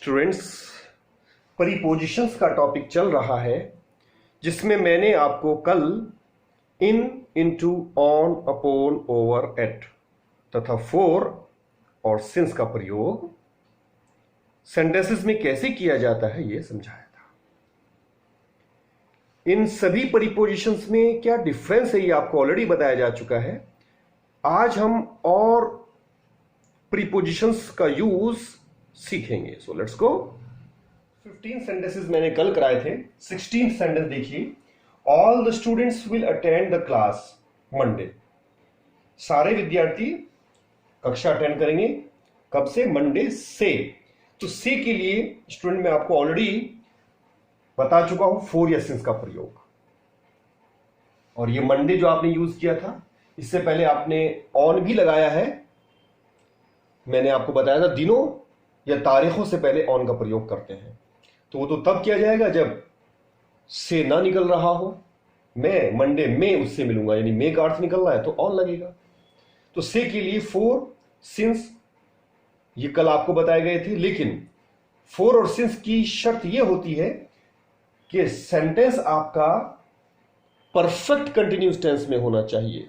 Students, prepositions का topic चल रहा है जिसमें मैंने आपको कल in, into, on, upon, over, at तथा फॉर और सिंस का प्रयोग सेंटेंसेस में कैसे किया जाता है यह समझाया था। इन सभी प्रीपोजिशंस में क्या डिफरेंस है ये आपको ऑलरेडी बताया जा चुका है। आज हम और प्रीपोजिशंस का यूज सीखेंगे। So let's go. 15 सेंटेंसेस मैंने कल कराए थे। 16 सेंटेंस देखिए। All the students will attend the class Monday. सारे विद्यार्थी कक्षा अटेंड करेंगे। कब से? मंडे से। तो से के लिए स्टूडेंट मैं आपको ऑलरेडी बता चुका हूं फॉर या सिंस का प्रयोग। और ये मंडे जो आपने यूज किया था, इससे पहले आपने ऑन भी लगाया है। मैंने आपको बताया था दिनों या तारीखों से पहले ऑन का प्रयोग करते हैं। तो वो तो तब किया जाएगा जब से ना निकल रहा हो। मैं मंडे में उससे मिलूंगा, यानी मे का अर्थ निकल रहा है तो ऑन लगेगा। तो से के लिए फोर, सिंस ये कल आपको बताए गए थे। लेकिन फोर और सिंस की शर्त यह होती है कि सेंटेंस आपका परफेक्ट कंटिन्यूस टेंस में होना चाहिए,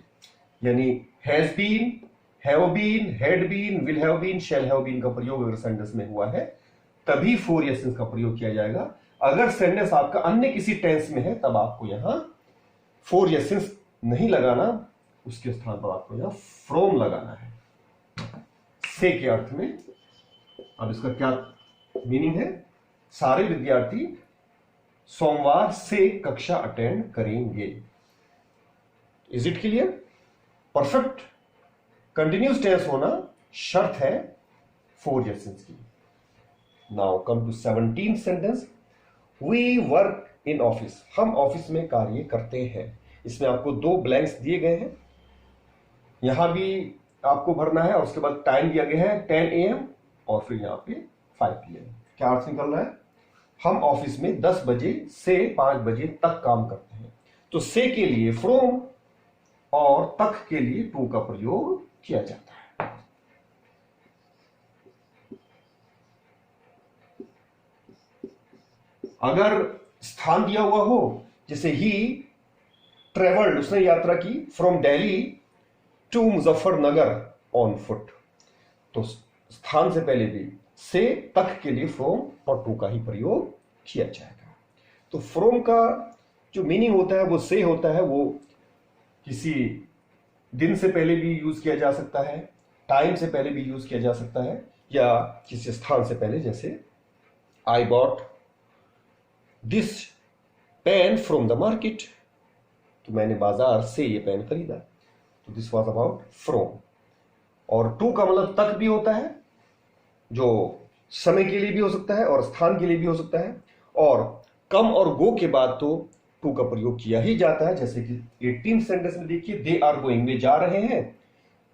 यानी has been, have been, had been, will have been, shall have been का प्रयोग अगर सेंटेंस में हुआ है तभी फोर या सिंस का प्रयोग किया जाएगा। अगर सेंटेंस आपका अन्य किसी टेंस में है तब आपको यहां फोर या सिंस नहीं लगाना, उसके स्थान पर आपको यहां फ्रॉम लगाना है से के अर्थ में। अब इसका क्या मीनिंग है? सारे विद्यार्थी सोमवार से कक्षा अटेंड करेंगे। Is it clear? Perfect continuous tense होना शर्त है फोर या सिंस की। Now come to 17 sentence. We work in office. हम ऑफिस में कार्य करते हैं। इसमें आपको दो ब्लैंक्स दिए गए हैं, यहां भी आपको भरना है और उसके बाद टाइम दिया गया है 10 AM और फिर यहां पे 5 PM। क्या अर्थ निकल रहा है? हम ऑफिस में 10 बजे से 5 बजे तक काम करते हैं। तो से के लिए फ्रॉम और तक के लिए टू का प्रयोग किया जाता है। अगर स्थान दिया हुआ हो, जैसे ही ट्रेवल्ड, उसने यात्रा की from Delhi to Muzaffarnagar on foot, तो स्थान से पहले भी से तक के लिए फ्रॉम और टू का ही प्रयोग किया जाएगा। तो फ्रॉम का जो मीनिंग होता है वो से होता है। वो किसी दिन से पहले भी यूज किया जा सकता है, टाइम से पहले भी यूज किया जा सकता है, या किसी स्थान से पहले। जैसे I bought this pen from the market, तो मैंने बाजार से ये पेन खरीदा। तो दिस वॉज अबाउट फ्रॉम। और टू का मतलब तक भी होता है, जो समय के लिए भी हो सकता है और स्थान के लिए भी हो सकता है। और कम और गो के बाद तो टू का प्रयोग किया ही जाता है। जैसे कि 18 सेंटेंस में देखिए, दे आर गोइंग, वे जा रहे हैं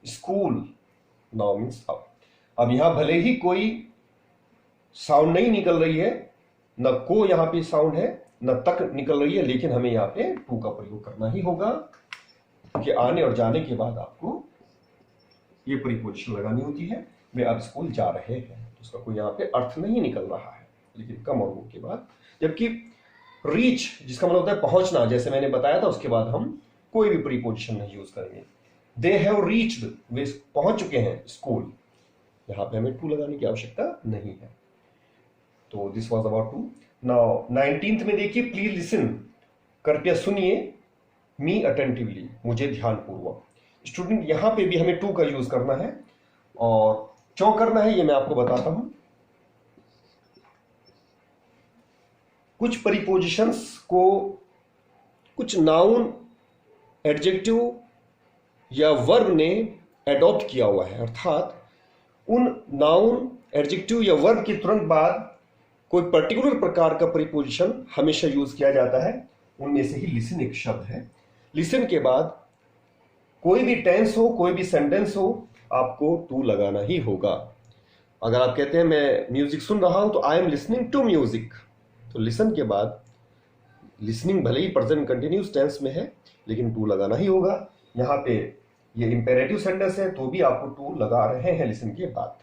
स्कूल। नाउ मीन्स अब यहां भले ही कोई साउंड नहीं निकल रही है, न को यहां पे साउंड है न तक निकल रही है, लेकिन हमें यहां पे टू का प्रयोग करना ही होगा क्योंकि आने और जाने के बाद आपको ये प्रीपोजिशन लगानी होती है। वे अब स्कूल जा रहे हैं, तो उसका कोई यहाँ पे अर्थ नहीं निकल रहा है, लेकिन कम और वो के बाद। जबकि रीच, जिसका मतलब होता है पहुंचना, जैसे मैंने बताया था, उसके बाद हम कोई भी प्रीपोजिशन नहीं यूज करेंगे। दे हैव रीच्ड, वे पहुंच चुके हैं स्कूल, यहाँ पे हमें टू लगाने की आवश्यकता नहीं है। तो this was about to. Now 19th में देखिए, प्लीज लिसन, कृपया सुनिए, मी अटेंटिवली, मुझे ध्यानपूर्वक। स्टूडेंट यहां पे भी हमें टू का यूज करना है, और क्यों करना है ये मैं आपको बताता हूं। कुछ प्रीपोजिशंस को कुछ नाउन, एडजेक्टिव या वर्ब ने एडॉप्ट किया हुआ है, अर्थात उन नाउन, एडजेक्टिव या वर्ब के तुरंत बाद कोई पर्टिकुलर प्रकार का प्रीपोजिशन हमेशा यूज किया जाता है। उनमें से ही लिसन एक शब्द है। लिसन के बाद कोई भी टेंस हो, कोई भी सेंटेंस हो, आपको टू लगाना ही होगा। अगर आप कहते हैं मैं म्यूजिक सुन रहा हूं, तो I am listening to music, तो लिसन के बाद लिसनिंग भले ही प्रेजेंट कंटिन्यूस टेंस में है, लेकिन टू लगाना ही होगा। यहां पे ये इंपेरेटिव सेंटेंस है तो भी आपको टू लगा रहे हैं लिसन के बाद।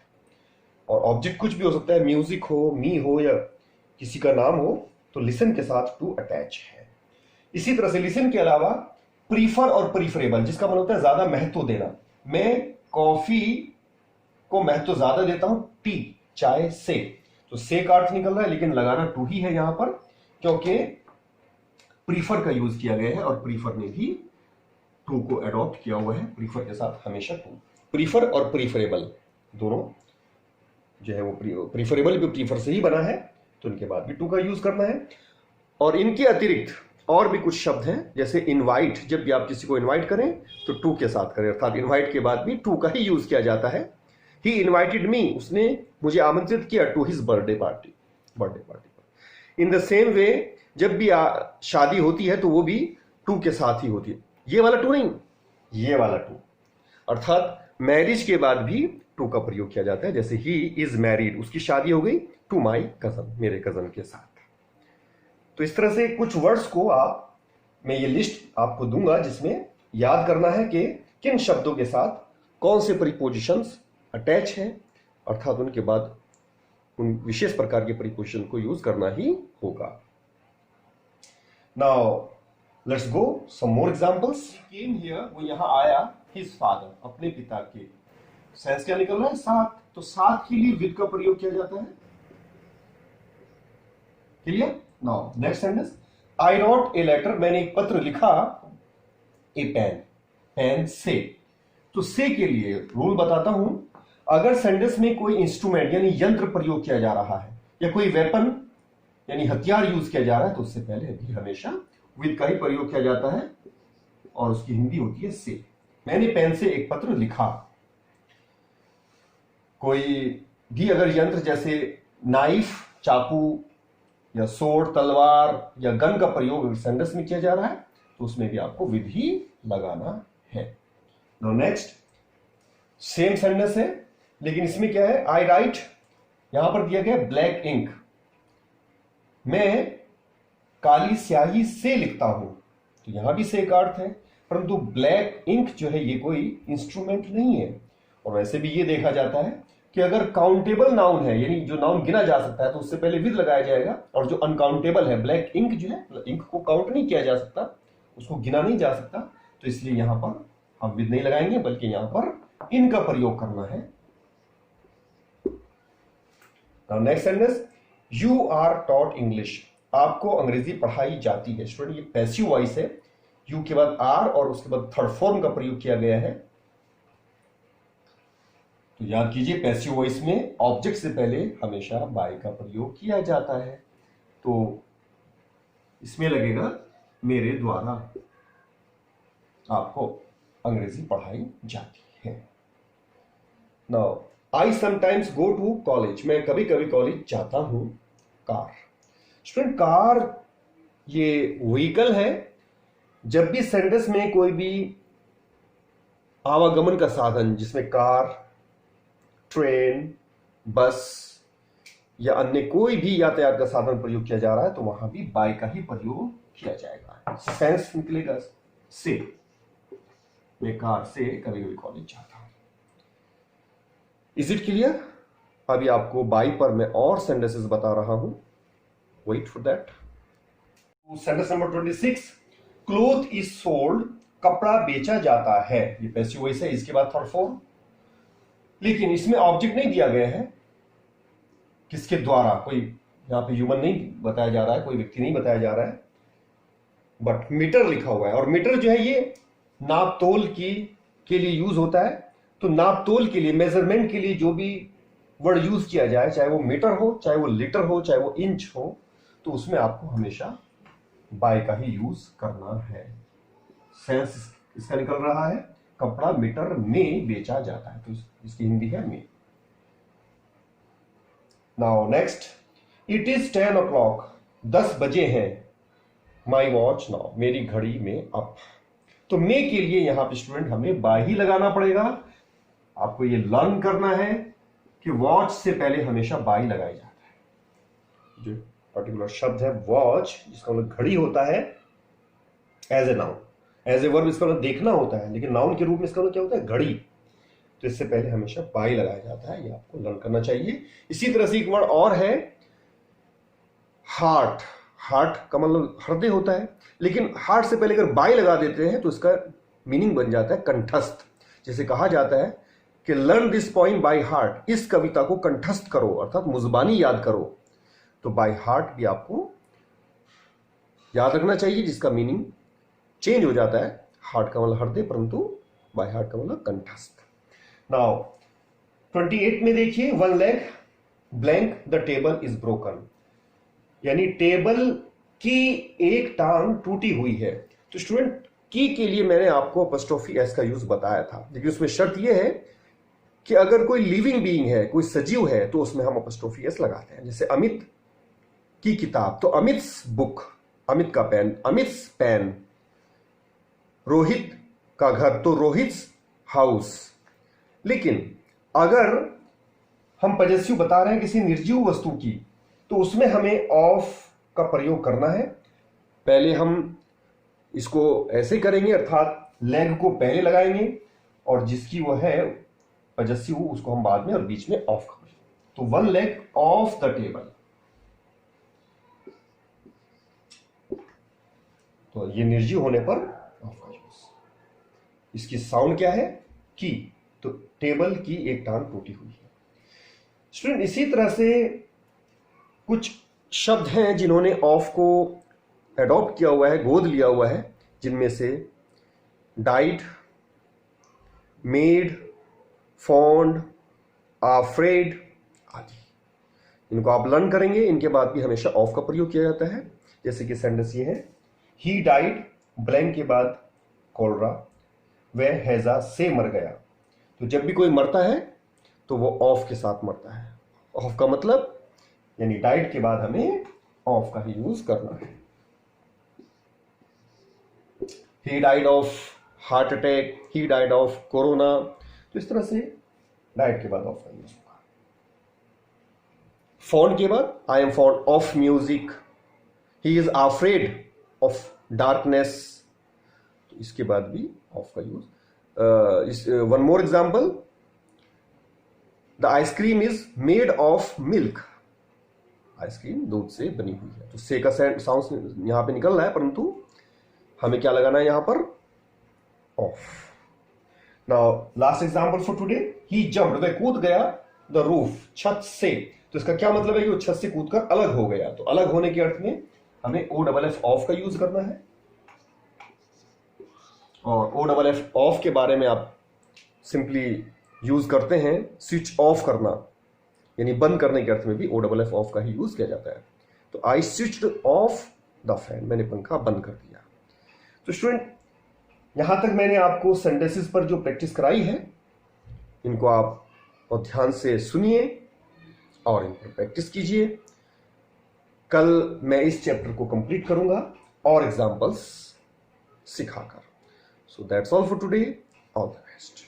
और ऑब्जेक्ट कुछ भी हो सकता है, म्यूजिक हो, मी हो, या किसी का नाम हो, तो लिसन के साथ टू अटैच है। इसी तरह से लिसन के अलावा प्रीफर और प्रीफरेबल, जिसका मतलब होता है ज्यादा महत्व देना। मैं कॉफी को महत्व ज्यादा देता हूं टी, चाय से, तो से का अर्थ निकल रहा है, लेकिन लगाना टू ही है यहां पर, क्योंकि प्रीफर का यूज किया गया है और प्रीफर ने भी टू को अडॉप्ट किया हुआ है, प्रीफर के साथ हमेशा टू। प्रीफर और प्रीफरेबल दोनों जो है वो प्रीफरेबल भी प्रीफर से ही बना है, तो इनके बाद भी टू का यूज करना है। और इनके अतिरिक्त और भी कुछ शब्द हैं, जैसे इनवाइट, जब भी आप किसी को इनवाइट करें तो टू के साथ करें, अर्थात इनवाइट के बाद भी टू का ही यूज किया जाता है। ही इनवाइटेड मी, उसने मुझे आमंत्रित किया टू हिज बर्थडे पार्टी पर। इन द सेम वे जब भी शादी होती है तो वो भी टू के साथ ही होती है, ये वाला टू नहीं, ये वाला टू, अर्थात मैरिज के बाद भी टू का प्रयोग किया जाता है। जैसे ही इज मैरिड, उसकी शादी हो गई टू माई कजन, मेरे कजन के साथ। तो इस तरह से कुछ वर्ड्स को मैं ये लिस्ट आपको दूंगा, जिसमें याद करना है कि किन शब्दों के साथ कौन से प्रीपोजिशंस अटैच हैं, अर्थात उनके बाद उन विशेष प्रकार के प्रीपोजिशन को यूज करना ही होगा। Now let's go some more examples. Came here, वो यहां आया, हिज फादर, अपने पिता के। सेंस क्या निकल रहा है? साथ। तो साथ के लिए विद का प्रयोग किया जाता है। Clear? Now next sentence, I wrote a letter, मैंने एक पत्र लिखा, ए पेन, पेन से। तो से के लिए रूल बताता हूं, अगर सेंटेंस में कोई इंस्ट्रूमेंट यानी यंत्र प्रयोग किया जा रहा है या कोई वेपन यानी हथियार यूज किया जा रहा है, तो उससे पहले भी हमेशा विद का ही प्रयोग किया जाता है और उसकी हिंदी होती है से। मैंने पेन से एक पत्र लिखा। कोई भी अगर यंत्र जैसे नाइफ, चाकू या सोर्ड, तलवार या गन का प्रयोग सेंटेंस में किया जा रहा है, तो उसमें भी आपको विद ही लगाना है। नाउ नेक्स्ट, सेम सेंटेंस है, लेकिन इसमें क्या है, आई राइट, यहां पर दिया गया ब्लैक इंक, मैं काली स्याही से लिखता हूं, तो यहां भी से का अर्थ है, परंतु ब्लैक इंक जो है ये कोई इंस्ट्रूमेंट नहीं है। और वैसे भी ये देखा जाता है कि अगर काउंटेबल नाउन है, यानी जो नाउन गिना जा सकता है, तो उससे पहले विद लगाया जाएगा, और जो अनकाउंटेबल है, ब्लैक इंक जो है, इंक को काउंट नहीं किया जा सकता, उसको गिना नहीं जा सकता, तो इसलिए यहां पर हम विद नहीं लगाएंगे, बल्कि यहां पर इन का प्रयोग करना है। Next sentence, you are taught English, आपको अंग्रेजी पढ़ाई जाती है। स्टूडेंट, ये पैसिव वॉइस है, यू के बाद आर और उसके बाद थर्ड फॉर्म का प्रयोग किया गया है। तो याद कीजिए, पैसिव वॉइस में ऑब्जेक्ट से पहले हमेशा बाय का प्रयोग किया जाता है, तो इसमें लगेगा मेरे द्वारा आपको अंग्रेजी पढ़ाई जाती है। Now I sometimes go to college, मैं कभी कभी कॉलेज जाता हूं। कार, स्टूडेंट कार ये व्हीकल है। जब भी सेंटेंस में कोई भी आवागमन का साधन, जिसमें कार, ट्रेन, बस या अन्य कोई भी यातायात का साधन प्रयोग किया जा रहा है, तो वहां भी बाय का ही प्रयोग किया जाएगा। सेंस निकलेगा से, मैं कार से कभी कभी कॉलेज जाता हूं। Is it clear? अभी आपको बाय पर मैं और सेंटेंसेस बता रहा हूं, wait for that. Sentence number 26, cloth is sold, कपड़ा बेचा जाता है। ये पैसिव वॉइस है, इसके बाद थर्ड फॉर्म, लेकिन इसमें ऑब्जेक्ट नहीं दिया गया है किसके द्वारा, कोई यहां पे ह्यूमन नहीं बताया जा रहा है, कोई व्यक्ति नहीं बताया जा रहा है, बट मीटर लिखा हुआ है। और मीटर जो है ये नाप तोल के लिए यूज होता है। तो नाप तोल के लिए, मेजरमेंट के लिए जो भी वर्ड यूज किया जाए, चाहे वो मीटर हो, चाहे वो लीटर हो, चाहे वो इंच हो, तो उसमें आपको हमेशा बाय का ही यूज करना है। सेंस इसका निकल रहा है, कपड़ा मीटर में बेचा जाता है, तो इसकी हिंदी है में। Now next, it is 10 o'clock, 10 बजे हैं। माई वॉच नाउ, मेरी घड़ी में अब। तो मे के लिए यहां पे स्टूडेंट हमें बाय ही लगाना पड़ेगा। आपको ये लर्न करना है कि वॉच से पहले हमेशा बाय लगाया जाता है। जो पर्टिकुलर शब्द है वॉच, जिसका मतलब घड़ी होता है, as a noun, as a verb इसका मतलब देखना होता है, लेकिन नाउन के रूप में इसका मतलब क्या होता है, घड़ी। तो इससे पहले हमेशा बाई लगाया जाता है, ये आपको लर्न करना चाहिए। इसी तरह से एक वर्ड और है हार्ट। हार्ट का मतलब हृदय होता है, लेकिन हार्ट से पहले अगर बाई लगा देते हैं तो इसका मीनिंग बन जाता है कंठस्थ। जैसे कहा जाता है कि learn this poem by heart, इस कविता को कंठस्थ करो, अर्थात मुजबानी याद करो। तो बाय हार्ट भी आपको याद रखना चाहिए, जिसका मीनिंग चेंज हो जाता है। हार्ट का मतलब हृदय, परंतु बाय हार्ट का मतलब कंठस्थ। नाउ 28 में देखिए, one leg blank the table is broken, यानी टेबल की एक टांग टूटी हुई है। तो स्टूडेंट की के लिए मैंने आपको अपॉस्ट्रोफी एस का यूज बताया था, लेकिन उसमें शर्त यह है कि अगर कोई लिविंग बीइंग है, कोई सजीव है, तो उसमें हम अपॉस्ट्रोफी एस लगाते हैं। जैसे अमित की किताब तो अमित्स बुक, अमित का पेन अमित्स पेन। रोहित का घर तो रोहित्स हाउस। लेकिन अगर हम पजेसिव बता रहे हैं किसी निर्जीव वस्तु की, तो उसमें हमें ऑफ का प्रयोग करना है। पहले हम इसको ऐसे करेंगे, अर्थात लेग को पहले लगाएंगे और जिसकी वो है पजेसिव उसको हम बाद में, और बीच में ऑफ करेंगे। तो one leg of the table, तो ये निर्जीव होने पर ऑफ का यूज। इसकी साउंड क्या है? की। तो टेबल की एक टांग टूटी हुई है। स्टूडेंट इसी तरह से कुछ शब्द हैं जिन्होंने ऑफ को एडॉप्ट किया हुआ है, गोद लिया हुआ है, जिनमें से डाइड, मेड, फॉन्ड, आफ्रेड आदि। इनको आप लर्न करेंगे, इनके बाद भी हमेशा ऑफ का प्रयोग किया जाता है। जैसे कि सेंटेंस ये है, ही डाइड ब्लैंक के बाद कोलरा, वह हैजा से मर गया। तो जब भी कोई मरता है तो वो ऑफ के साथ मरता है। ऑफ का मतलब यानी डाइड के बाद हमें ऑफ का ही यूज करना है। He died of heart attack, he died of corona. तो इस तरह से डाइड के बाद ऑफ का यूज होगा। फॉन्ड के बाद I am fond of music, he is afraid of darkness. तो इसके बाद भी ऑफ का use. One more example, the ice cream is made of milk. Ice cream दूध से बनी हुई है। तो से का साउंड यहां पे निकल रहा है, परंतु हमें क्या लगाना है यहां पर? Of. Now last example for today, he jumped, वह कूद गया, द रूफ, छत से। तो इसका क्या मतलब है कि वो छत से कूदकर अलग हो गया। तो अलग होने के अर्थ में हमें ओ डबल एफ ऑफ का यूज करना है। और ओ डबल एफ ऑफ के बारे में आप सिंपली यूज करते हैं स्विच ऑफ करना, यानी बंद करने के अर्थ में भी ओ डबल एफ ऑफ का ही यूज किया जाता है। तो I switched off the fan, मैंने पंखा बंद कर दिया। तो स्टूडेंट यहां तक मैंने आपको सेंटेंसेस पर जो प्रैक्टिस कराई है, इनको आप और ध्यान से सुनिए और इन पर प्रैक्टिस कीजिए। कल मैं इस चैप्टर को कंप्लीट करूंगा और एग्जांपल्स सिखाकर। So that's all for today. All the best.